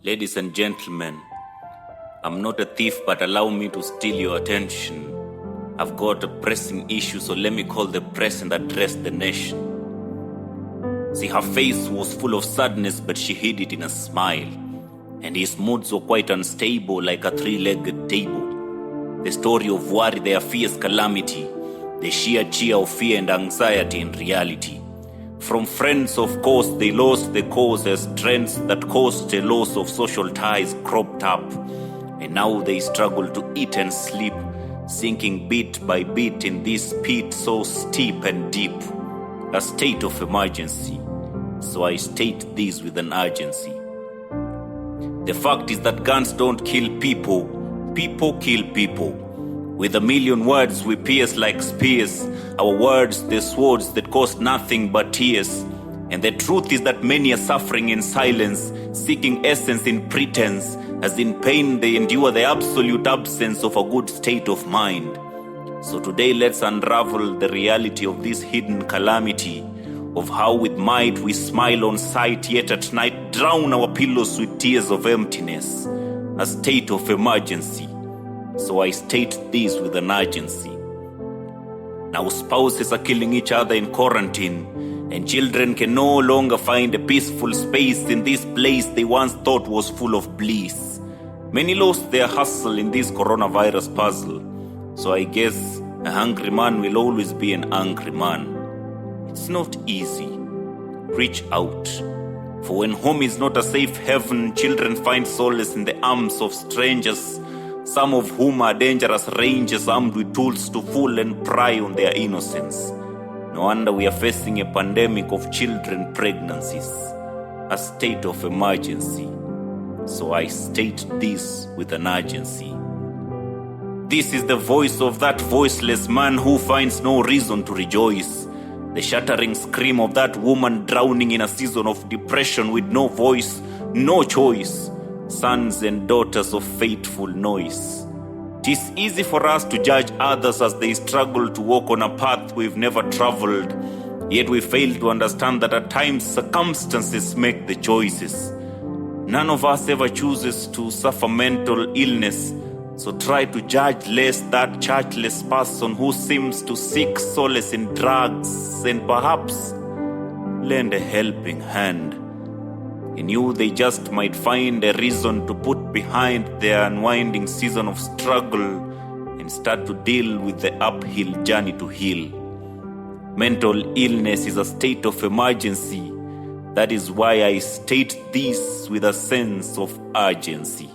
Ladies and gentlemen, I'm not a thief, but allow me to steal your attention. I've got a pressing issue, so let me call the press and address the nation. See, her face was full of sadness, but she hid it in a smile. And his moods were quite unstable, like a three-legged table. The story of worry, their fierce calamity, the sheer cheer of fear and anxiety in reality. From friends, of course, they lost the cause as trends that caused a loss of social ties cropped up. And now they struggle to eat and sleep, sinking bit by bit in this pit so steep and deep. A state of emergency. So I state this with an urgency. The fact is that guns don't kill people. People kill people. With a million words we pierce like spears. Our words, the swords that cost nothing but tears. And the truth is that many are suffering in silence, seeking essence in pretense, as in pain they endure the absolute absence of a good state of mind. So today let's unravel the reality of this hidden calamity, of how with might we smile on sight, yet at night drown our pillows with tears of emptiness. A state of emergency. So I state this with an urgency. Now spouses are killing each other in quarantine, and children can no longer find a peaceful space in this place they once thought was full of bliss. Many lost their hustle in this coronavirus puzzle. So I guess a hungry man will always be an angry man. It's not easy. Reach out. For when home is not a safe heaven, children find solace in the arms of strangers, some of whom are dangerous rangers armed with tools to fool and pry on their innocence. No wonder we are facing a pandemic of children pregnancies, a state of emergency. So I state this with an urgency. This is the voice of that voiceless man who finds no reason to rejoice. The shattering scream of that woman drowning in a season of depression with no voice, no choice. Sons and daughters of fateful noise. 'Tis easy for us to judge others as they struggle to walk on a path we've never traveled. Yet we fail to understand that at times circumstances make the choices. None of us ever chooses to suffer mental illness. So try to judge less that churchless person who seems to seek solace in drugs and perhaps lend a helping hand. In you they just might find a reason to put behind their unwinding season of struggle and start to deal with the uphill journey to heal. Mental illness is a state of emergency. That is why I state this with a sense of urgency.